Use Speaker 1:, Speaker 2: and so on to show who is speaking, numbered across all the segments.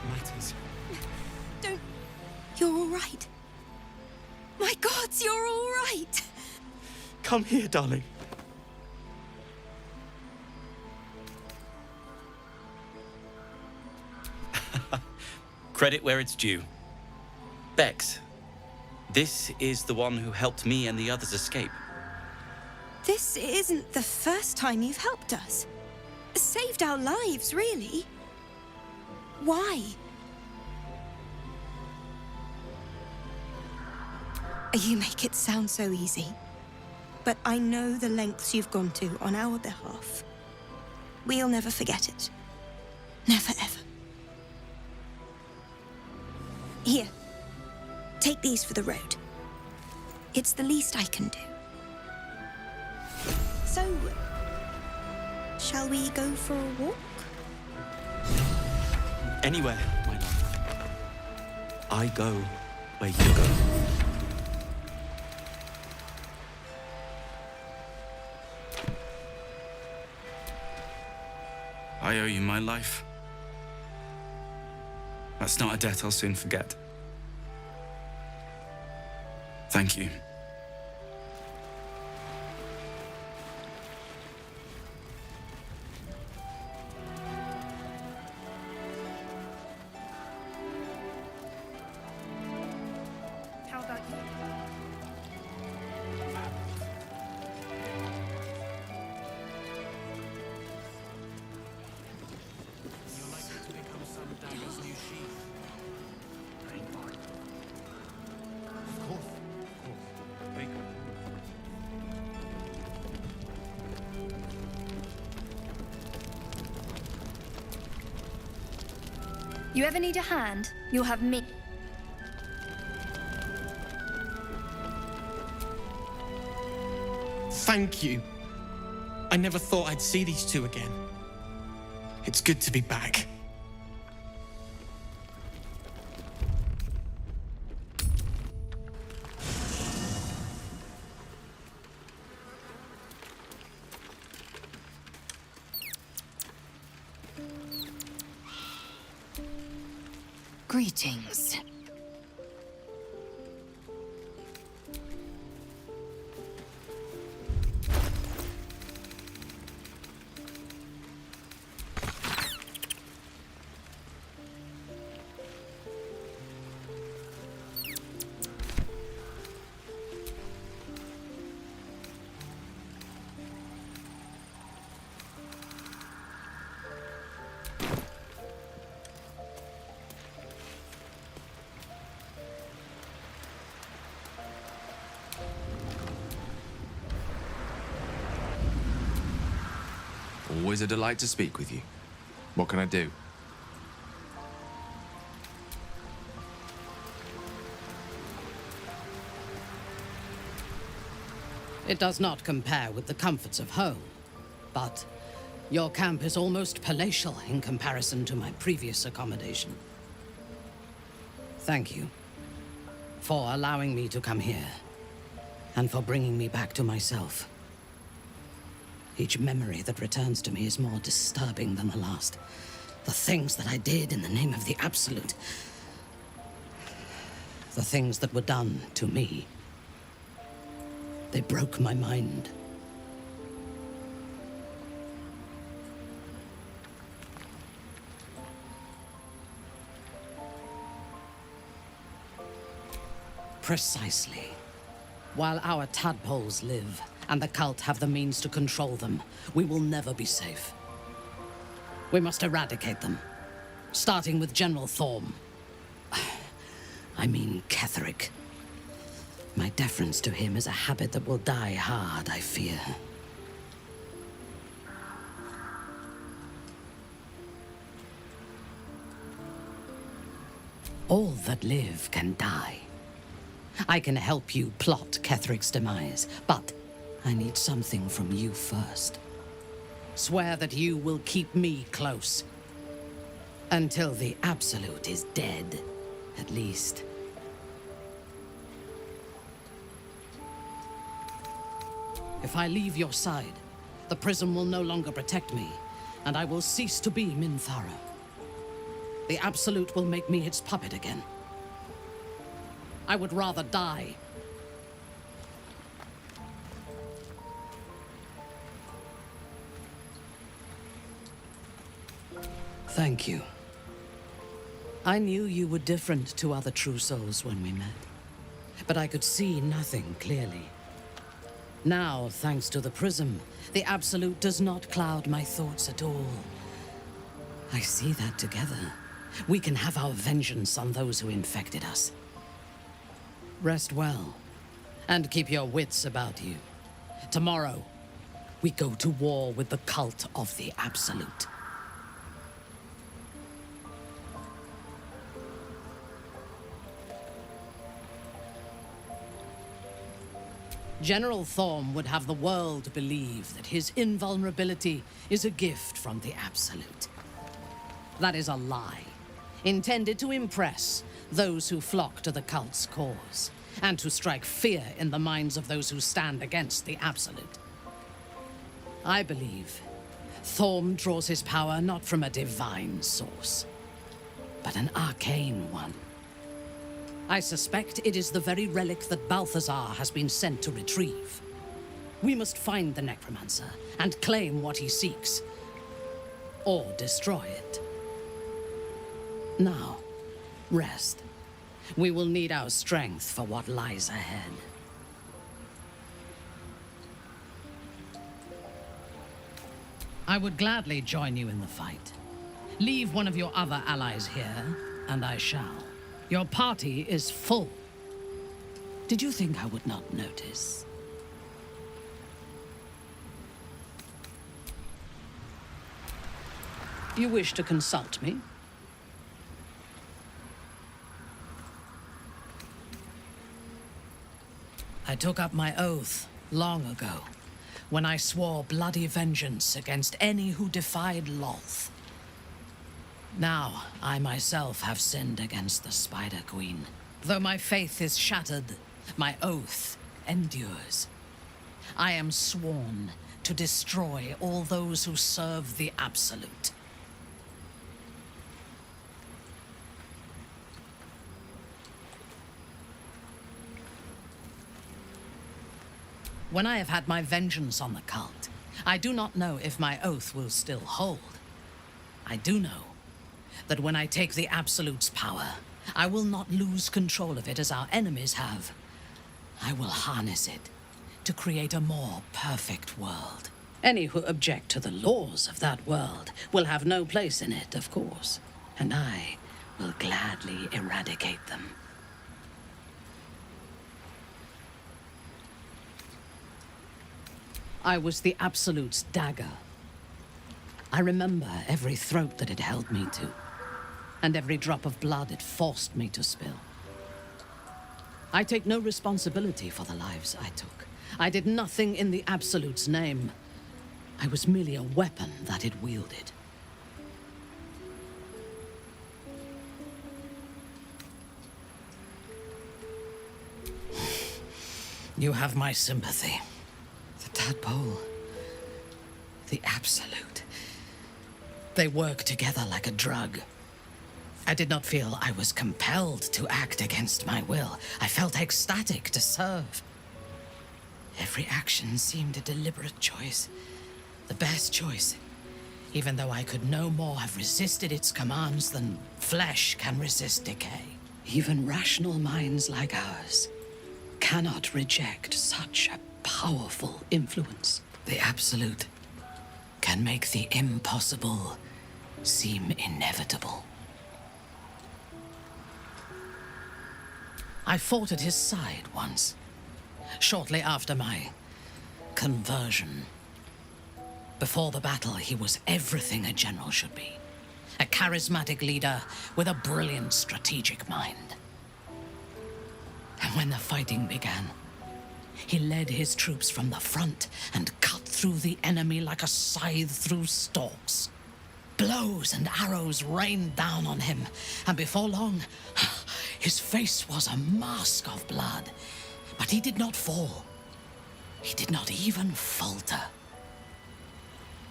Speaker 1: that matters.
Speaker 2: Don't... You're all right. My gods, you're all right!
Speaker 1: Come here, darling.
Speaker 3: Credit where it's due. Bex, this is the one who helped me and the others escape.
Speaker 2: This isn't the first time you've helped us. Saved our lives, really. Why? You make it sound so easy. But I know the lengths you've gone to on our behalf. We'll never forget it. Never, ever. Here. Take these for the road. It's the least I can do. So, shall we go for a walk?
Speaker 1: Anywhere, my love. I go where you go.
Speaker 3: I owe you my life. That's not a debt I'll soon forget. Thank you.
Speaker 2: How about you?
Speaker 1: You're likely to become some dagger's new sheath. Praying for it. Of course. Very good.
Speaker 4: You ever need a hand, you'll have me.
Speaker 1: Thank you. I never thought I'd see these two again. It's good to be back.
Speaker 5: Greetings.
Speaker 6: Always a delight to speak with you. What can I do?
Speaker 7: It does not compare with the comforts of home, but your camp is almost palatial in comparison to my previous accommodation. Thank you for allowing me to come here, and for bringing me back to myself. Each memory that returns to me is more disturbing than the last. The things that I did in the name of the Absolute. The things that were done to me. They broke my mind. Precisely. While our tadpoles live, and the cult have the means to control them, we will never be safe. We must eradicate them, starting with General Thorm. I mean Ketheric. My deference to him is a habit that will die hard, I fear. All that live can die. I can help you plot Ketheric's demise, but I need something from you first. Swear that you will keep me close. Until the Absolute is dead, at least. If I leave your side, the prism will no longer protect me, and I will cease to be Minthara. the Absolute will make me its puppet again. I would rather die. Thank you. I knew you were different to other true souls when we met, but I could see nothing clearly. Now, thanks to the prism, the Absolute does not cloud my thoughts at all. I see that together, we can have our vengeance on those who infected us. Rest well, and keep your wits about you. Tomorrow, we go to war with the cult of the Absolute. General Thorm would have the world believe that his invulnerability is a gift from the Absolute. That is a lie, intended to impress those who flock to the cult's cause, and to strike fear in the minds of those who stand against the Absolute. I believe Thorm draws his power not from a divine source, but an arcane one. I suspect it is the very relic that Balthazar has been sent to retrieve. We must find the necromancer and claim what he seeks, or destroy it. Now, rest. We will need our strength for what lies ahead. I would gladly join you in the fight. Leave one of your other allies here, and I shall. Your party is full. Did you think I would not notice? You wish to consult me? I took up my oath long ago, when I swore bloody vengeance against any who defied Lolth. Now, I myself have sinned against the Spider Queen. Though my faith is shattered, my oath endures. I am sworn to destroy all those who serve the Absolute. When I have had my vengeance on the cult, I do not know if my oath will still hold. I do know that when I take the Absolute's power, I will not lose control of it as our enemies have. I will harness it to create a more perfect world. Any who object to the laws of that world will have no place in it, of course, and I will gladly eradicate them. I was the Absolute's dagger. I remember every throat that it held me to, and every drop of blood it forced me to spill. I take no responsibility for the lives I took. I did nothing in the Absolute's name. I was merely a weapon that it wielded. You have my sympathy. The tadpole, the Absolute. They work together like a drug. I did not feel I was compelled to act against my will. I felt ecstatic to serve. Every action seemed a deliberate choice. The best choice, even though I could no more have resisted its commands than flesh can resist decay. Even rational minds like ours cannot reject such a powerful influence. The Absolute can make the impossible seem inevitable. I fought at his side once, shortly after my conversion. Before the battle, he was everything a general should be. A charismatic leader with a brilliant strategic mind. And when the fighting began, he led his troops from the front and cut through the enemy like a scythe through stalks. Blows and arrows rained down on him, and before long, his face was a mask of blood. But he did not fall. He did not even falter.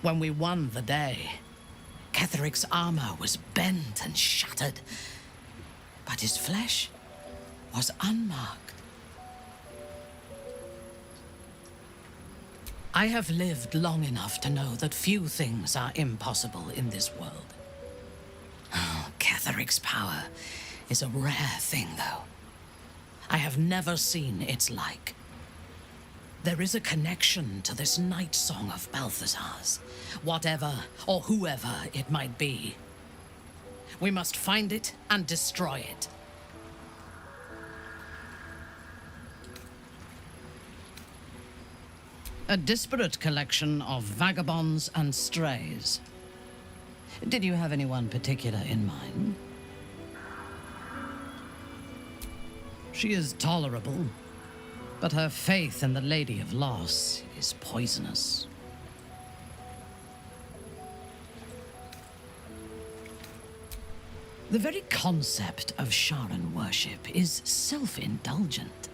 Speaker 7: When we won the day, Ketheric's armor was bent and shattered, but his flesh was unmarked. I have lived long enough to know that few things are impossible in this world. Oh, Ketheric's power is a rare thing, though. I have never seen its like. There is a connection to this night song of Balthazar's, whatever or whoever it might be. We must find it and destroy it. A disparate collection of vagabonds and strays. Did you have anyone particular in mind? She is tolerable, but her faith in the Lady of Loss is poisonous. The very concept of Sharan worship is self-indulgent.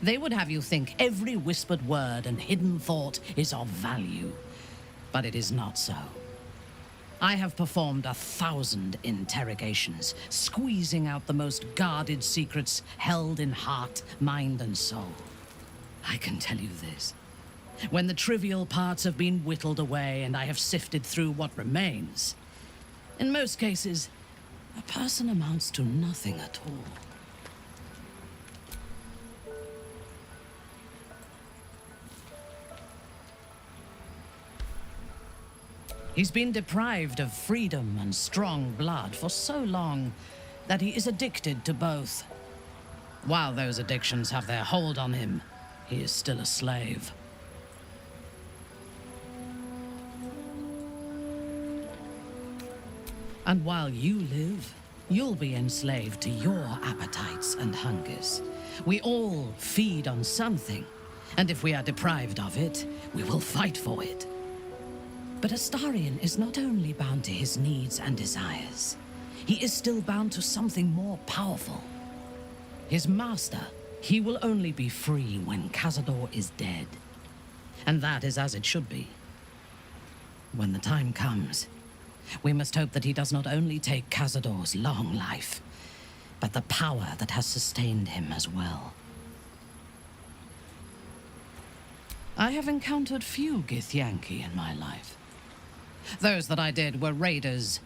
Speaker 7: They would have you think every whispered word and hidden thought is of value, but it is not so. I have performed 1,000 interrogations, squeezing out the most guarded secrets held in heart, mind, and soul. I can tell you this. When the trivial parts have been whittled away and I have sifted through what remains, in most cases, a person amounts to nothing at all. He's been deprived of freedom and strong blood for so long that he is addicted to both. While those addictions have their hold on him, he is still a slave. And while you live, you'll be enslaved to your appetites and hungers. We all feed on something, and if we are deprived of it, we will fight for it. But Astarion is not only bound to his needs and desires. He is still bound to something more powerful. His master, he will only be free when Cazador is dead. And that is as it should be. When the time comes, we must hope that he does not only take Cazador's long life, but the power that has sustained him as well. I have encountered few Githyanki in my life. Those that I did were raiders.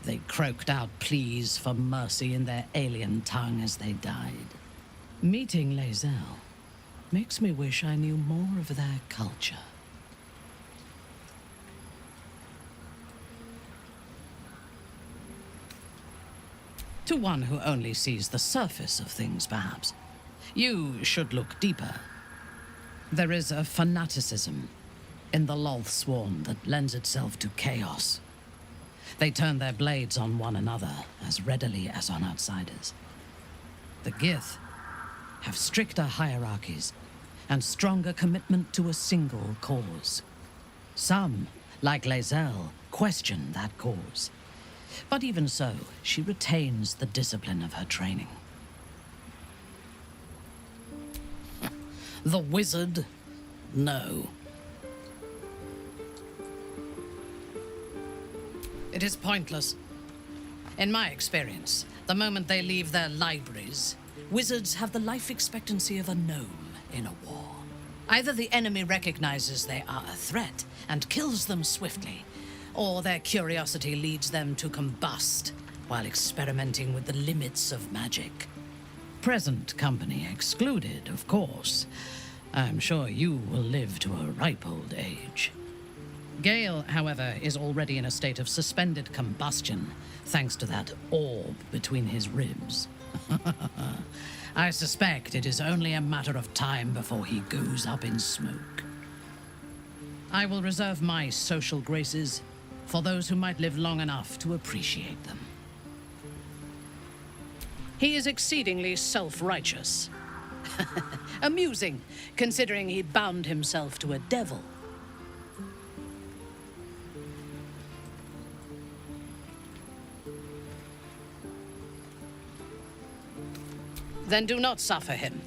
Speaker 7: They croaked out pleas for mercy in their alien tongue as they died. Meeting Lae'zel makes me wish I knew more of their culture. To one who only sees the surface of things, perhaps, you should look deeper. There is a fanaticism in the Loth Swarm that lends itself to chaos. They turn their blades on one another as readily as on outsiders. The Gith have stricter hierarchies and stronger commitment to a single cause. Some, like Lae'zel, question that cause. But even so, she retains the discipline of her training. The wizard? No. It is pointless. In my experience, the moment they leave their libraries, wizards have the life expectancy of a gnome in a war. Either the enemy recognizes they are a threat and kills them swiftly, or their curiosity leads them to combust while experimenting with the limits of magic. Present company excluded, of course. I'm sure you will live to a ripe old age. Gale, however, is already in a state of suspended combustion, thanks to that orb between his ribs. I suspect it is only a matter of time before he goes up in smoke. I will reserve my social graces for those who might live long enough to appreciate them. He is exceedingly self-righteous. Amusing, considering he bound himself to a devil. Then do not suffer him.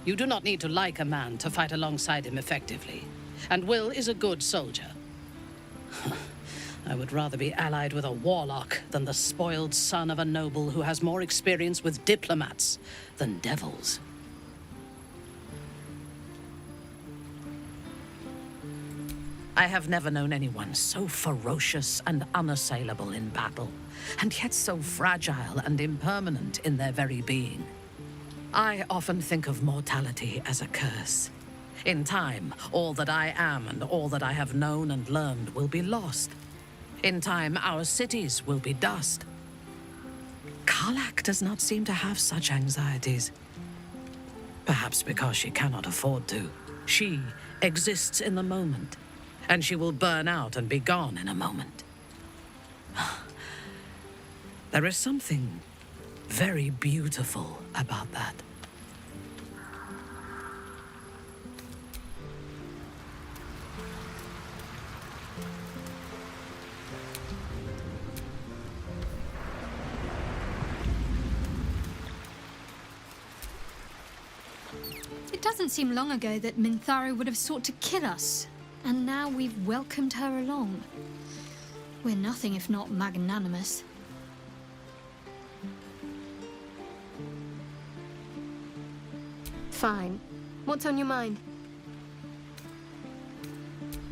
Speaker 7: You do not need to like a man to fight alongside him effectively, and Will is a good soldier. I would rather be allied with a warlock than the spoiled son of a noble who has more experience with diplomats than devils. I have never known anyone so ferocious and unassailable in battle, and yet so fragile and impermanent in their very being. I often think of mortality as a curse. In time, all that I am and all that I have known and learned will be lost. In time, our cities will be dust. Karlak does not seem to have such anxieties. Perhaps because she cannot afford to. She exists in the moment, and she will burn out and be gone in a moment. There is something very beautiful about that.
Speaker 5: It doesn't seem long ago that Minthara would have sought to kill us, and now we've welcomed her along. We're nothing if not magnanimous.
Speaker 8: Fine. What's on your mind?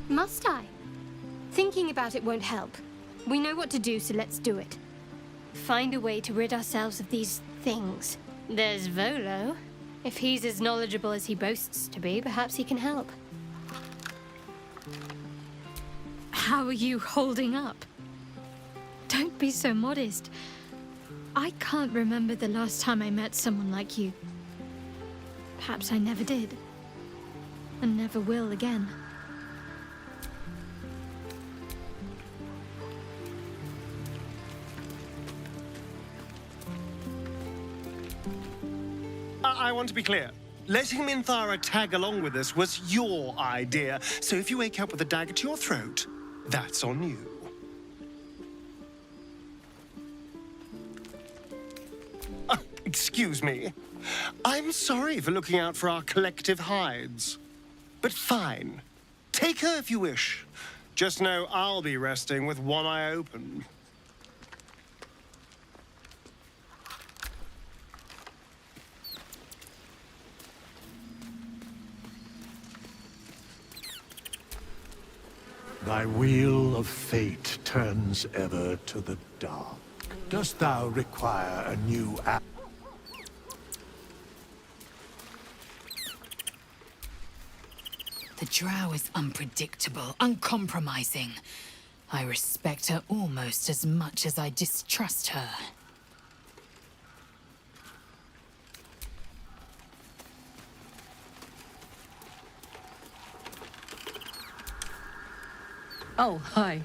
Speaker 8: Must I? Thinking about it won't help. We know what to do, so let's do it. Find a way to rid ourselves of these things. There's Volo. If he's as knowledgeable as he boasts to be, perhaps he can help.
Speaker 5: How are you holding up? Don't be so modest. I can't remember the last time I met someone like you. Perhaps I never did. And never will again.
Speaker 9: I want to be clear. Letting Minthara tag along with us was your idea, so if you wake up with a dagger to your throat, that's on you. Excuse me. I'm sorry for looking out for our collective hides. But fine. Take her if you wish. Just know I'll be resting with one eye open.
Speaker 10: Thy wheel of fate turns ever to the dark. Dost thou require a new app?
Speaker 11: The drow is unpredictable, uncompromising. I respect her almost as much as I distrust her.
Speaker 7: Oh, hi.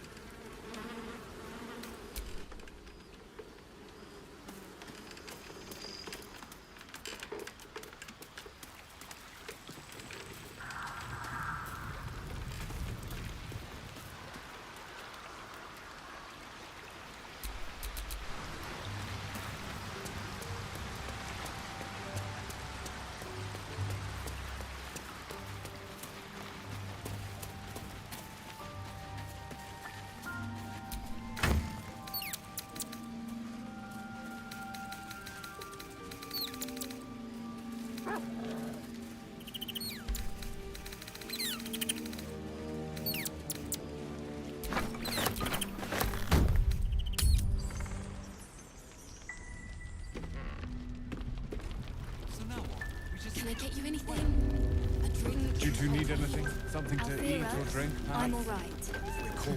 Speaker 12: Can I get you anything? A drink?
Speaker 1: Did you need anything? Something to eat or drink?
Speaker 12: I'm all right.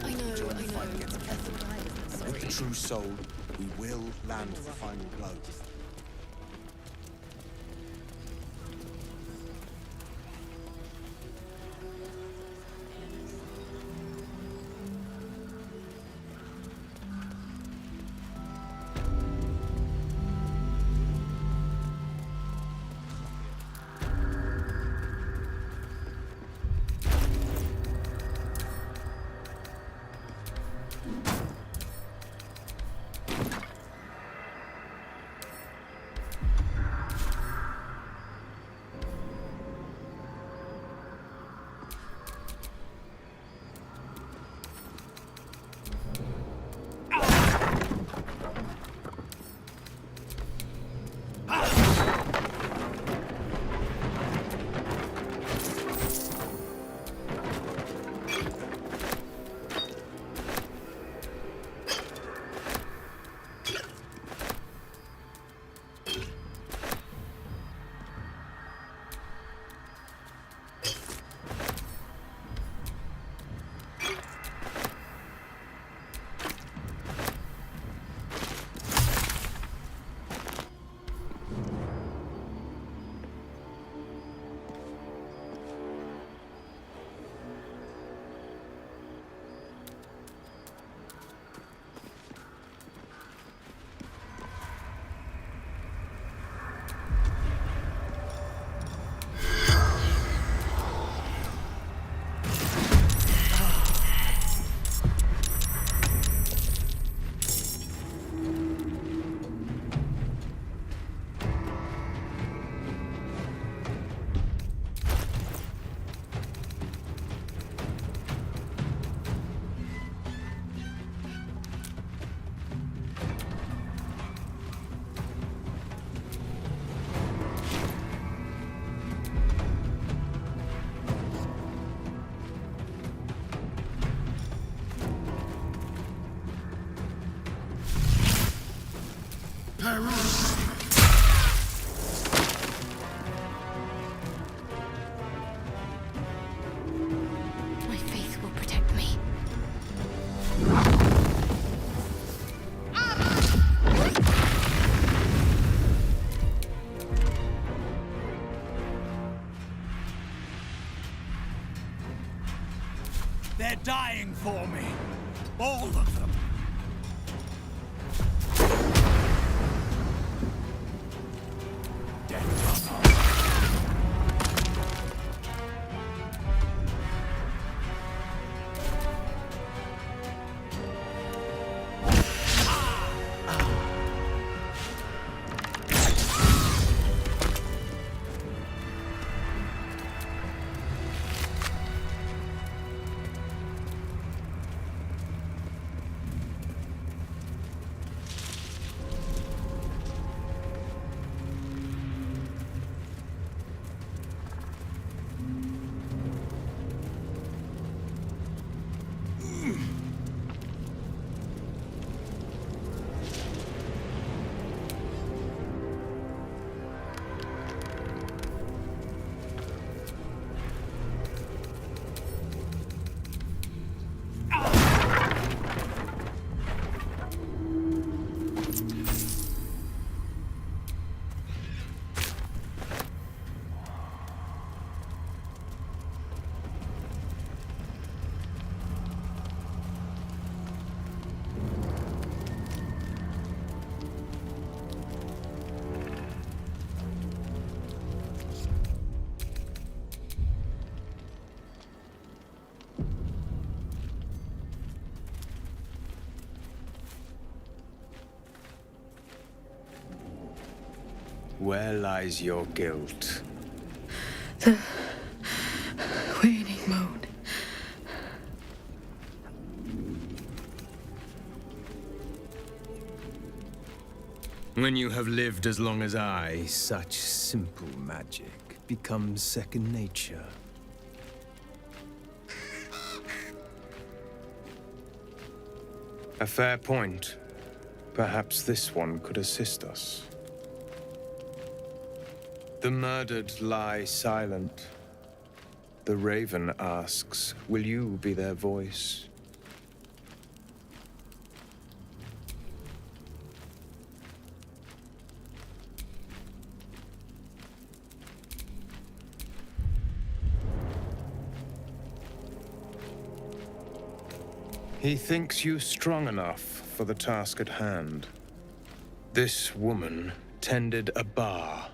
Speaker 12: I know.
Speaker 13: With the true soul, we will land the final blow.
Speaker 10: for me. All of them.
Speaker 14: Where lies your guilt?
Speaker 15: The waning moon.
Speaker 16: When you have lived as long as I, such simple magic becomes second nature.
Speaker 14: A fair point. Perhaps this one could assist us. The murdered lie silent. The raven asks, will you be their voice? He thinks you strong enough for the task at hand. This woman tended a bar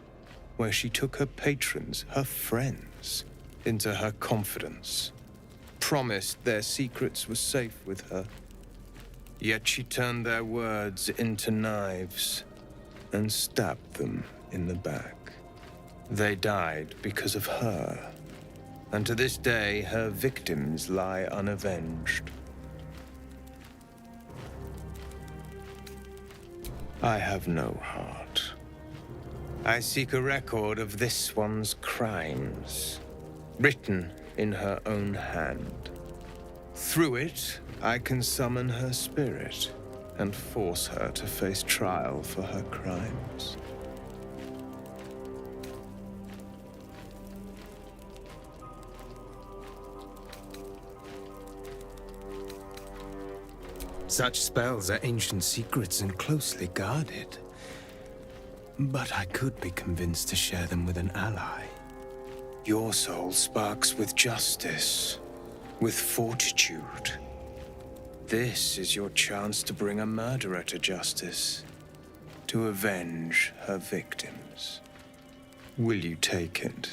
Speaker 14: where she took her patrons, her friends, into her confidence, promised their secrets were safe with her. Yet she turned their words into knives and stabbed them in the back. They died because of her, and to this day her victims lie unavenged. I have no heart. I seek a record of this one's crimes, written in her own hand. Through it, I can summon her spirit and force her to face trial for her crimes.
Speaker 16: Such spells are ancient secrets and closely guarded. But I could be convinced to share them with an ally.
Speaker 14: Your soul sparks with justice, with fortitude. This is your chance to bring a murderer to justice, to avenge her victims. Will you take it?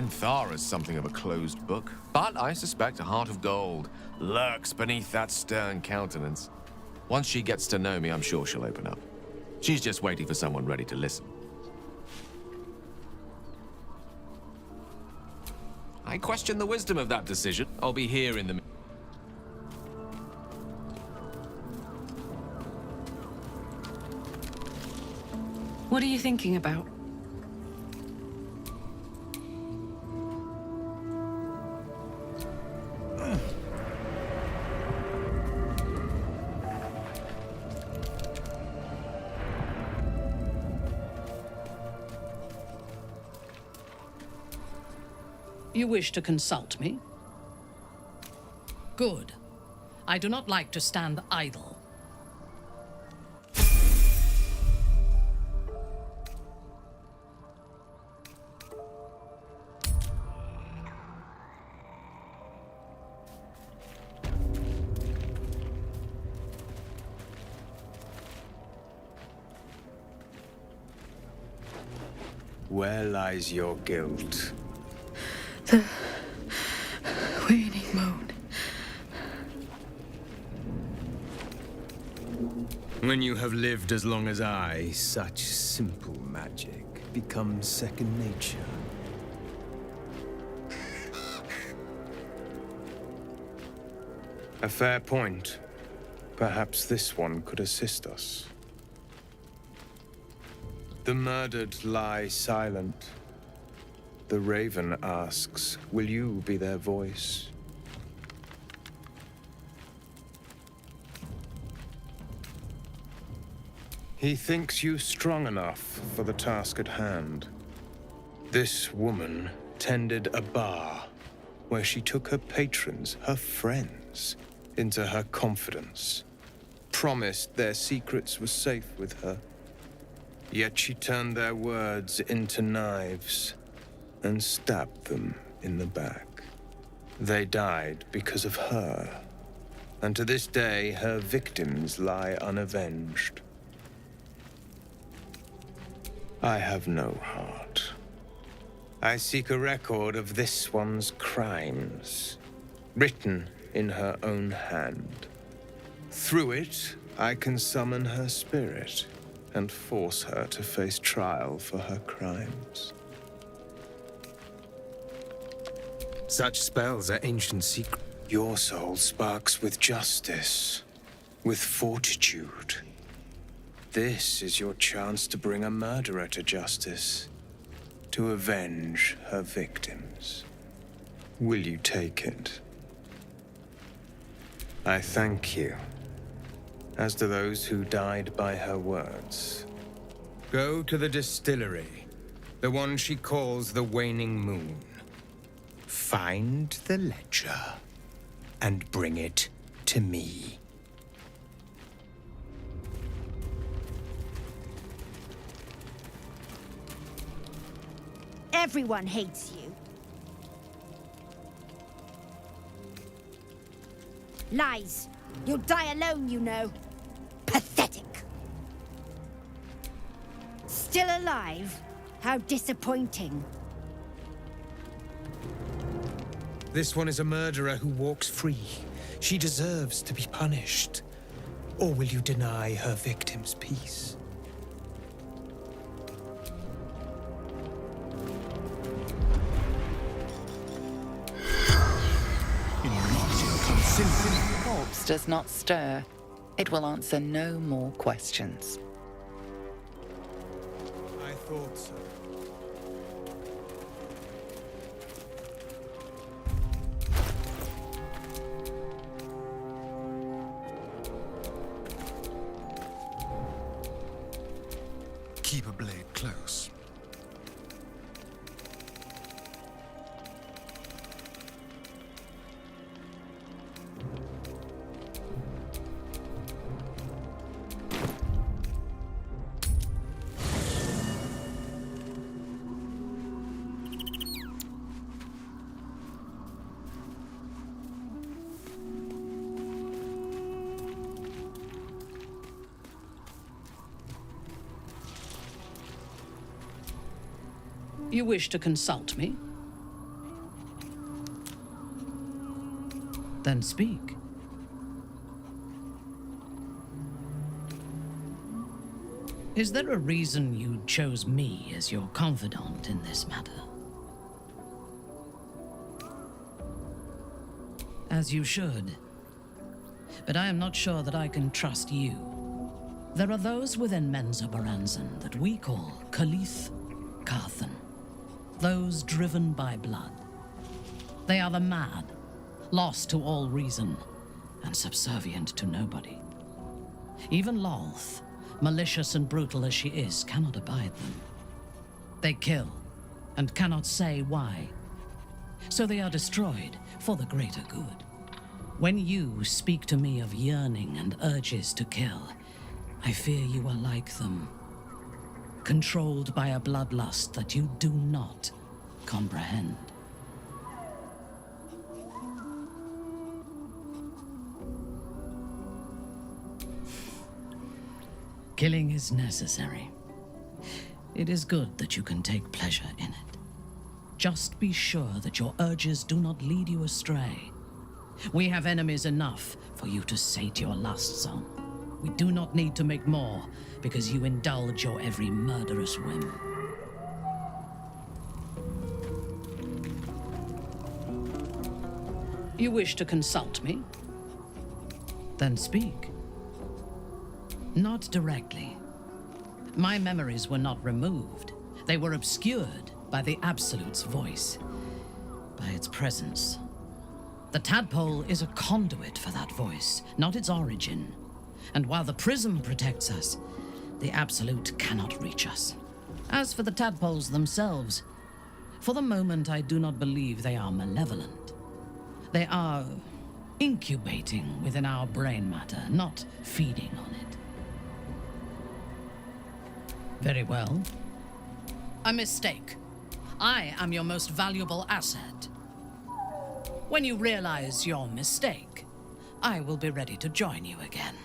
Speaker 6: Thara's something of a closed book, but I suspect a heart of gold lurks beneath that stern countenance. Once she gets to know me, I'm sure she'll open up. She's just waiting for someone ready to listen. I question the wisdom of that decision. I'll be here in the...
Speaker 15: What are you thinking about?
Speaker 7: You wish to consult me? Good. I do not like to stand idle.
Speaker 14: Where lies your guilt?
Speaker 15: The waning moon.
Speaker 16: When you have lived as long as I, such simple magic becomes second nature.
Speaker 14: A fair point. Perhaps this one could assist us. The murdered lie silent. The raven asks, will you be their voice? He thinks you strong enough for the task at hand. This woman tended a bar where she took her patrons, her friends, into her confidence, promised their secrets were safe with her. Yet she turned their words into knives and stabbed them in the back. They died because of her, and to this day her victims lie unavenged. I have no heart. I seek a record of this one's crimes, written in her own hand. Through it, I can summon her spirit and force her to face trial for her crimes.
Speaker 16: Such spells are ancient secret.
Speaker 14: Your soul sparks with justice, with fortitude. This is your chance to bring a murderer to justice, to avenge her victims. Will you take it? I thank you, as do those who died by her words.
Speaker 16: Go to the distillery, the one she calls the Waning Moon. Find the ledger and bring it to me.
Speaker 2: Everyone hates you. Lies. You'll die alone, you know. Pathetic. Still alive? How disappointing.
Speaker 16: This one is a murderer who walks free. She deserves to be punished. Or will you deny her victims peace?
Speaker 17: The corpse does not stir. It will answer no more questions.
Speaker 16: I thought so.
Speaker 13: Keep a blade close.
Speaker 7: You wish to consult me? Then speak. Is there a reason you chose me as your confidant in this matter? As you should. But I am not sure that I can trust you. There are those within Menzoberranzan that we call Khalith Carthan. Those driven by blood. They are the mad, lost to all reason, and subservient to nobody. Even Lolth, malicious and brutal as she is, cannot abide them. They kill, and cannot say why. So they are destroyed for the greater good. When you speak to me of yearning and urges to kill, I fear you are like them, controlled by a bloodlust that you do not comprehend. Killing is necessary. It is good that you can take pleasure in it. Just be sure that your urges do not lead you astray. We have enemies enough for you to sate your lusts on. We do not need to make more, because you indulge your every murderous whim. You wish to consult me? Then speak. Not directly. My memories were not removed. They were obscured by the Absolute's voice, by its presence. The tadpole is a conduit for that voice, not its origin. And while the prism protects us, the Absolute cannot reach us. As for the tadpoles themselves, for the moment I do not believe they are malevolent. They are incubating within our brain matter, not feeding on it. Very well. A mistake. I am your most valuable asset. When you realize your mistake, I will be ready to join you again.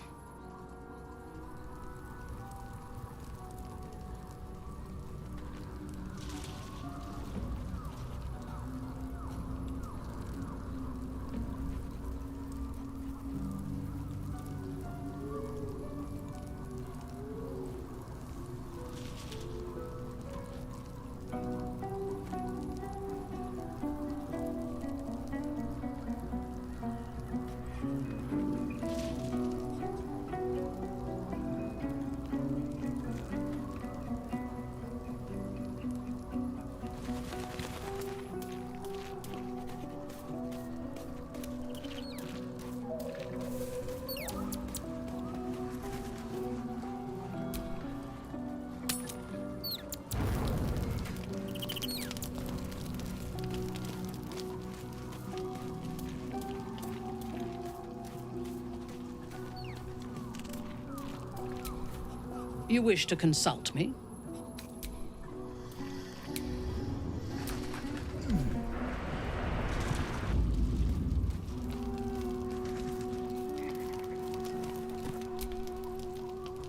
Speaker 7: You wish to consult me?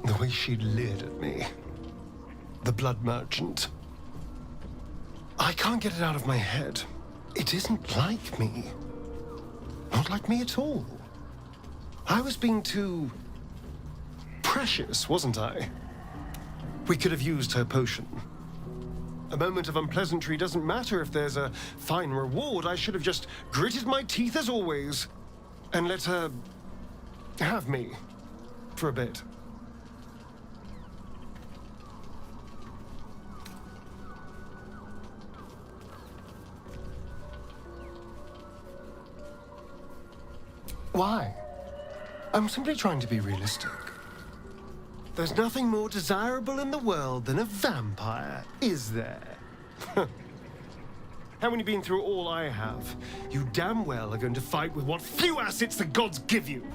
Speaker 9: The way she leered at me. The blood merchant. I can't get it out of my head. It isn't like me. Not like me at all. I was being too precious, wasn't I? We could have used her potion. A moment of unpleasantry doesn't matter if there's a fine reward. I should have just gritted my teeth as always and let her have me for a bit. Why? I'm simply trying to be realistic. There's nothing more desirable in the world than a vampire, is there? Having you been through all I have, you damn well are going to fight with what few assets the gods give you.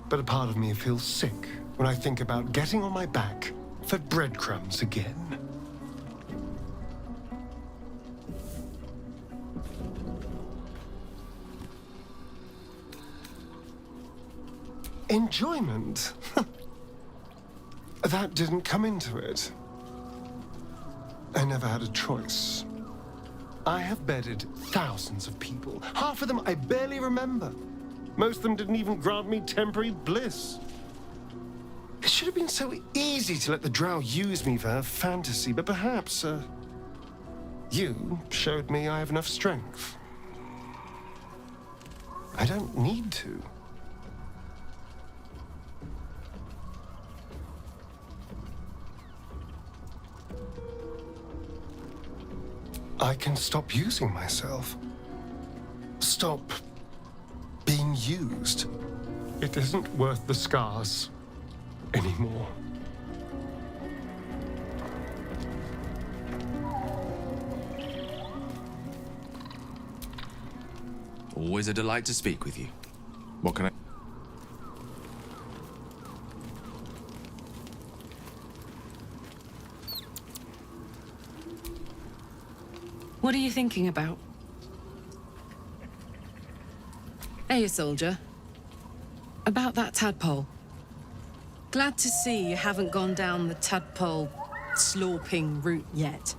Speaker 9: But a part of me feels sick when I think about getting on my back for breadcrumbs again. Enjoyment? That didn't come into it. I never had a choice. I have bedded thousands of people. Half of them I barely remember. Most of them didn't even grant me temporary bliss. It should have been so easy to let the drow use me for her fantasy, but perhaps, you showed me I have enough strength. I don't need to. I can stop using myself. Stop being used. It isn't worth the scars anymore.
Speaker 6: Always a delight to speak with you. What can I...
Speaker 15: What are you thinking about? Hey, soldier. About that tadpole. Glad to see you haven't gone down the tadpole slorping route yet.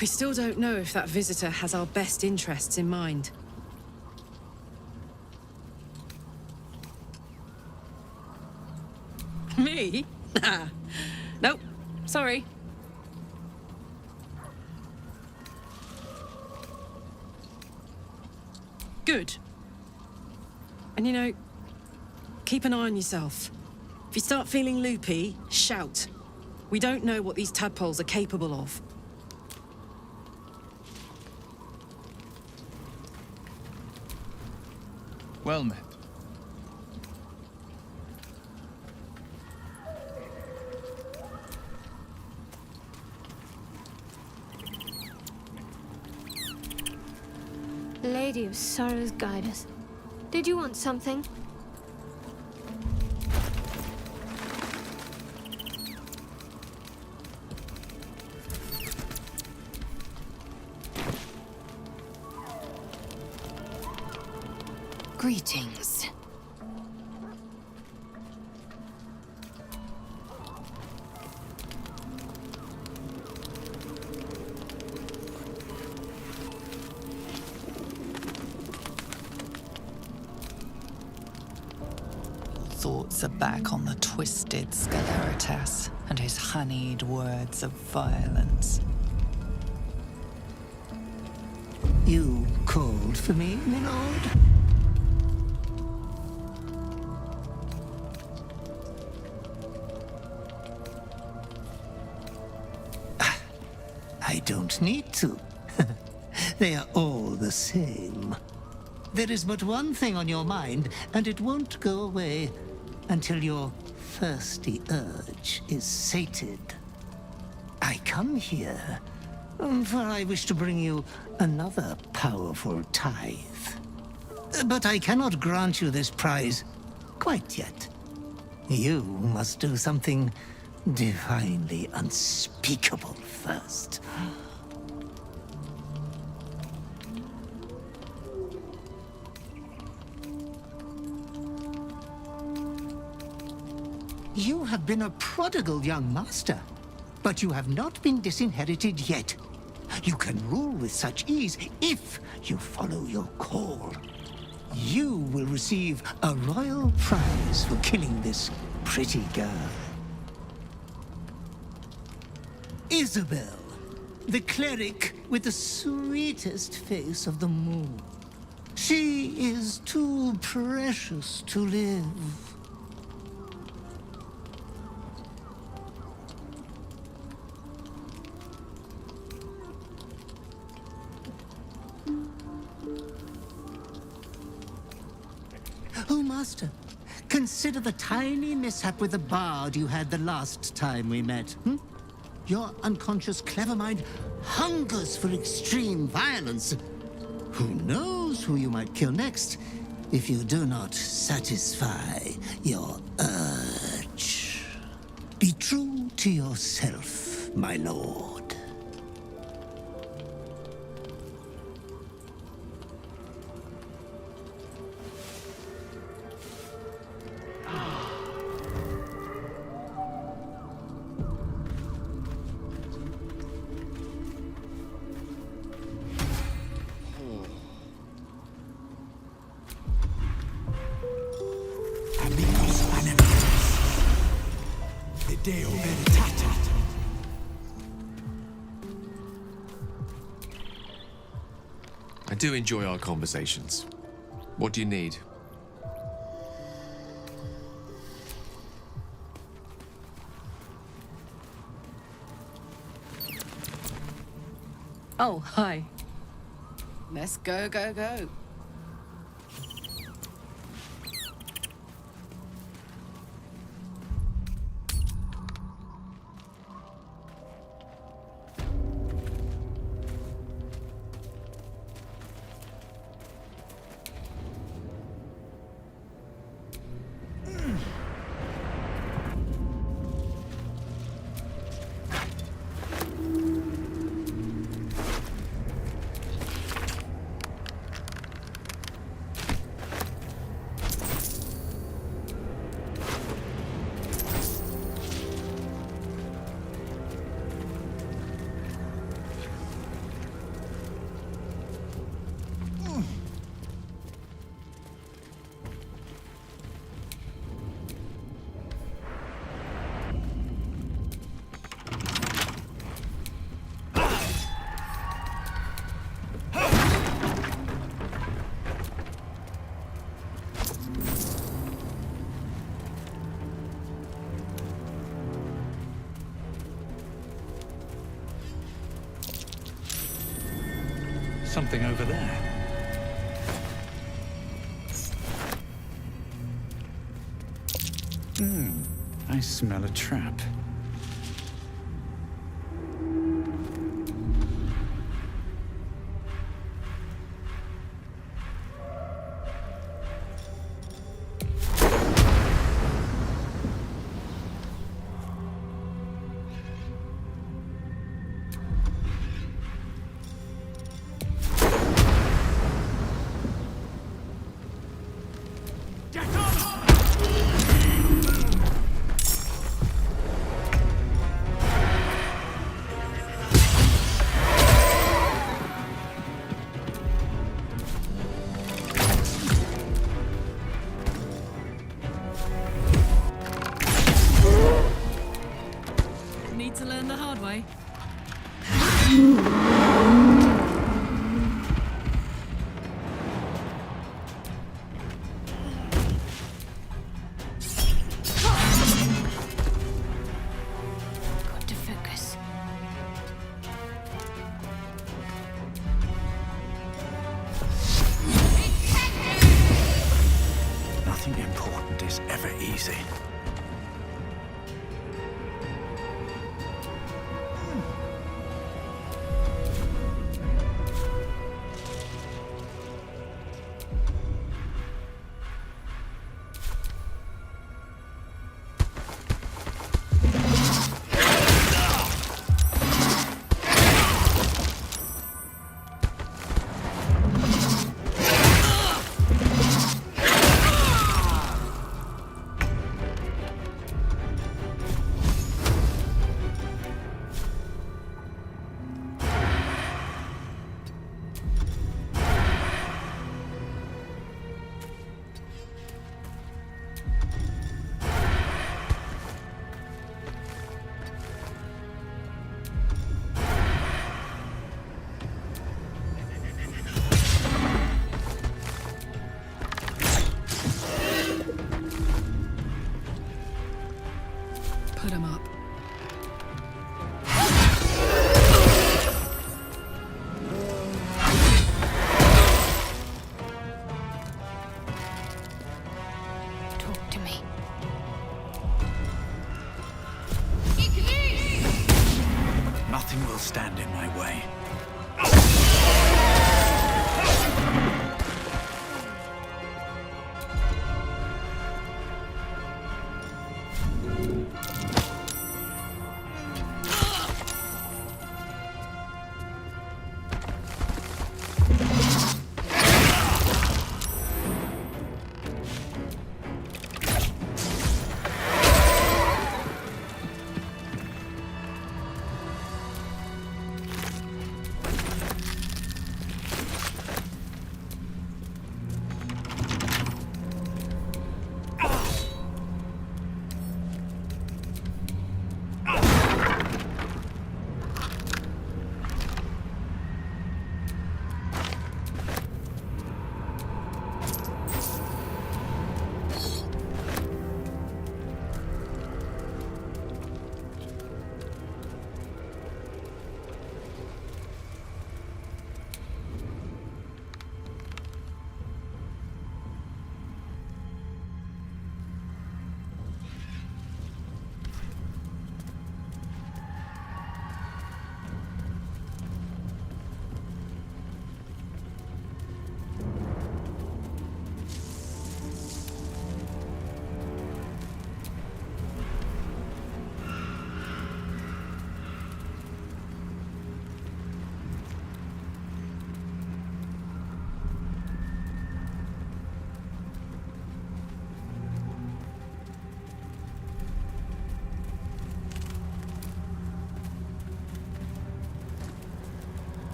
Speaker 15: We still don't know if that visitor has our best interests in mind. Me? Nah. Nope. Sorry. Good. And you know, keep an eye on yourself. If you start feeling loopy, shout. We don't know what these tadpoles are capable of.
Speaker 18: Well met.
Speaker 8: Lady of Sorrows, guide us. Did you want something?
Speaker 11: Greetings.
Speaker 17: Thoughts are back on the twisted Scaleritas and his honeyed words of violence.
Speaker 19: You called for me, my lord? I don't need to. They are all the same. There is but one thing on your mind, and it won't go away until your thirsty urge is sated. I come here, for I wish to bring you another powerful tithe. But I cannot grant you this prize quite yet. You must do something divinely unspeakable first. You have been a prodigal young master, but you have not been disinherited yet. You can rule with such ease if you follow your call. You will receive a royal prize for killing this pretty girl. Isabel, the cleric with the sweetest face of them all. She is too precious to live. Oh, Master, consider the tiny mishap with the bard you had the last time we met. Your unconscious clever mind hungers for extreme violence. Who knows who you might kill next if you do not satisfy your urge. Be true to yourself, my lord.
Speaker 1: Deo Veritatis.
Speaker 6: I do enjoy our conversations. What do you need?
Speaker 15: Oh, hi. Let's go, go, go.
Speaker 1: Something over there. I smell a trap.
Speaker 15: Need to learn the hard way.
Speaker 8: Got to focus.
Speaker 1: Nothing important is ever easy.
Speaker 15: Put him up.
Speaker 8: Talk to me.
Speaker 1: Nothing will stand in my way.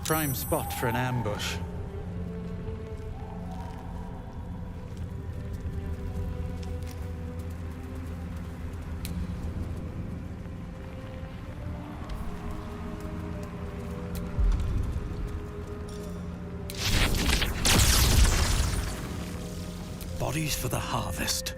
Speaker 3: Prime spot for an ambush.
Speaker 10: Bodies for the harvest.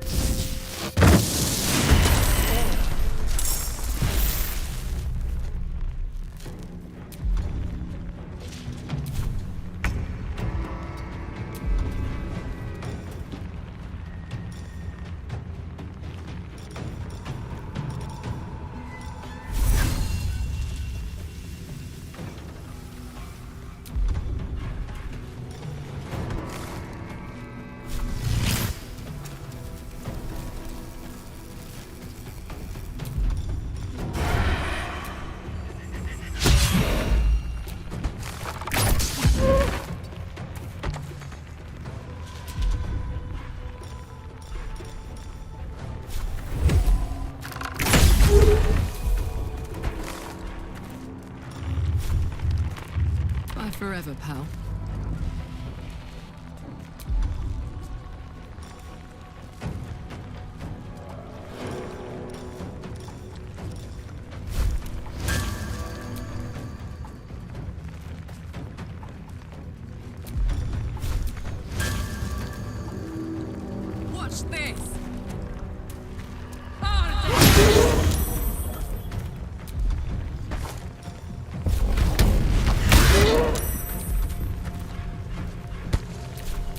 Speaker 15: Bye forever, pal. Watch this!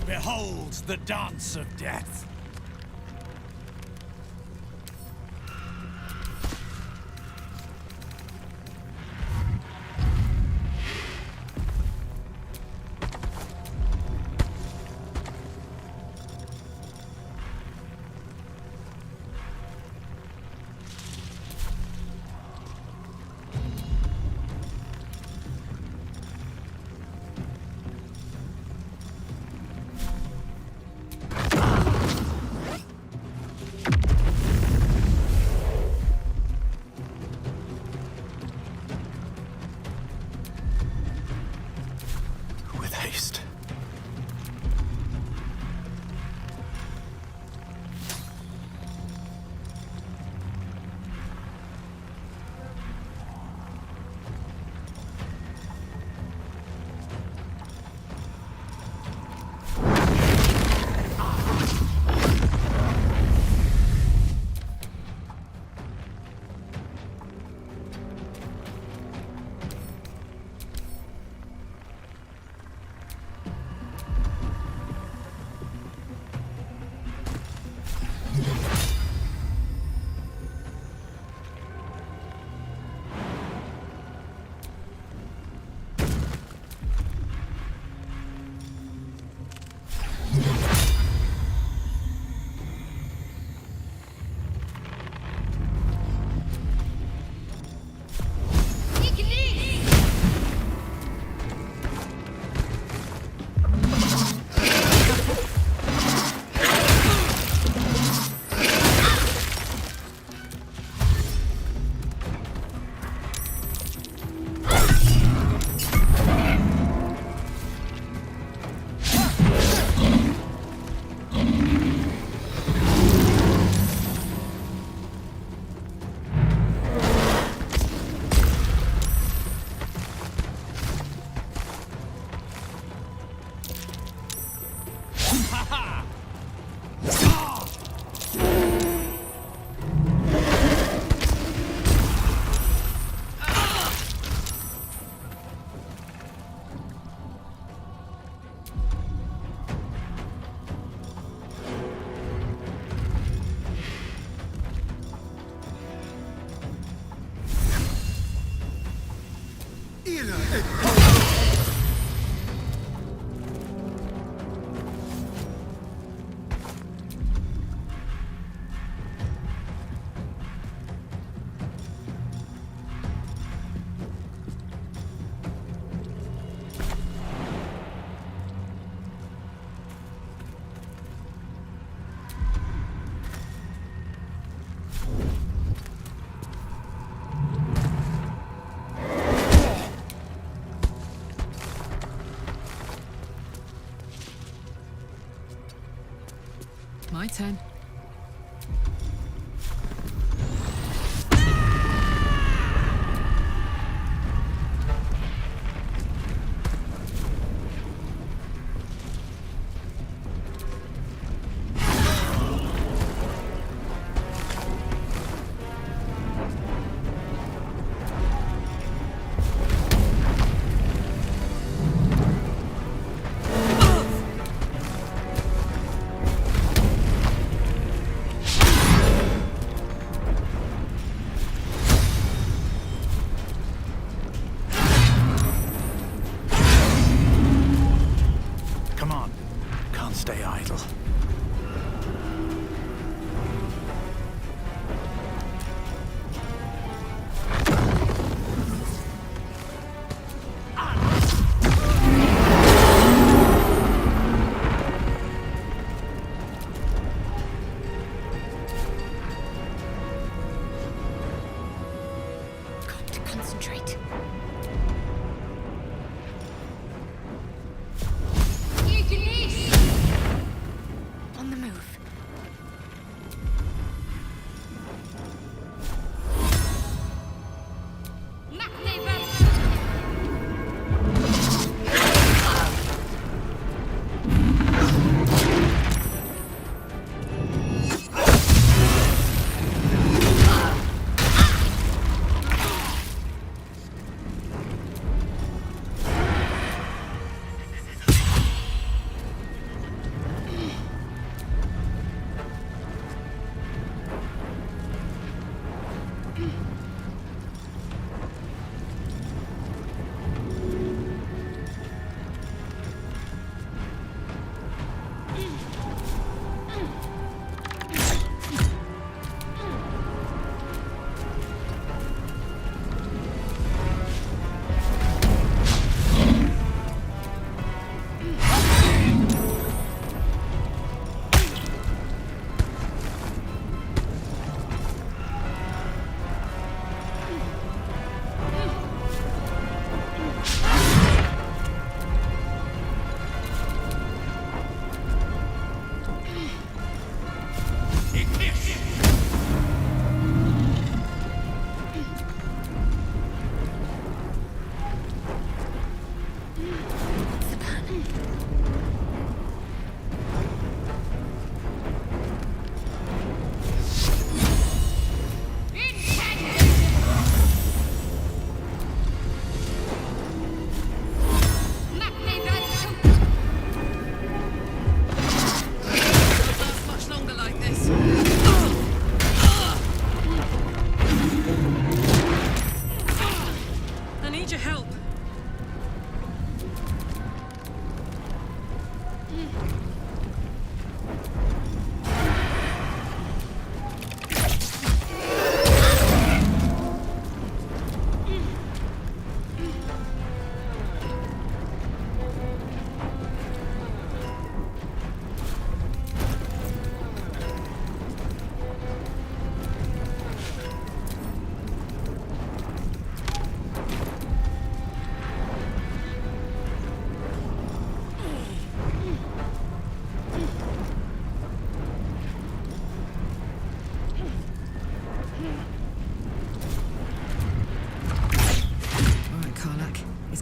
Speaker 10: Behold the dance of death.
Speaker 9: With haste.
Speaker 15: My turn.
Speaker 10: Come on. Can't stay idle.
Speaker 8: Got to concentrate. On the move.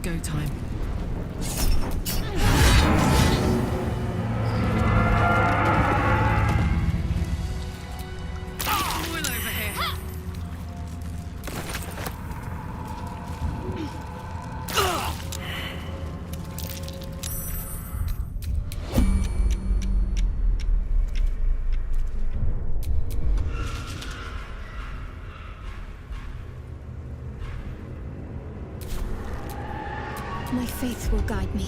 Speaker 15: go time.
Speaker 8: My faith will guide me.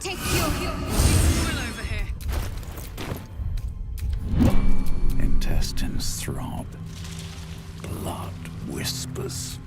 Speaker 8: Take your
Speaker 15: over here.
Speaker 10: Intestines throb. Blood whispers.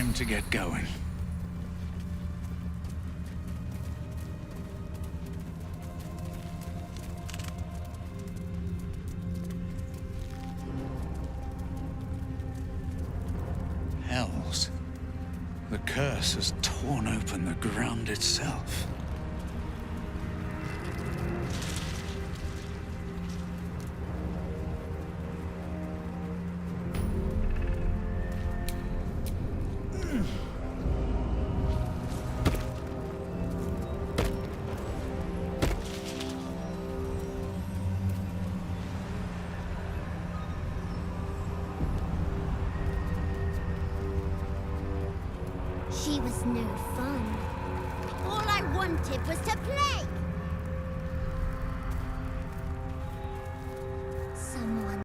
Speaker 18: time to get going. Hells. The curse has torn open the ground itself.
Speaker 20: She was no fun. All I wanted was to play.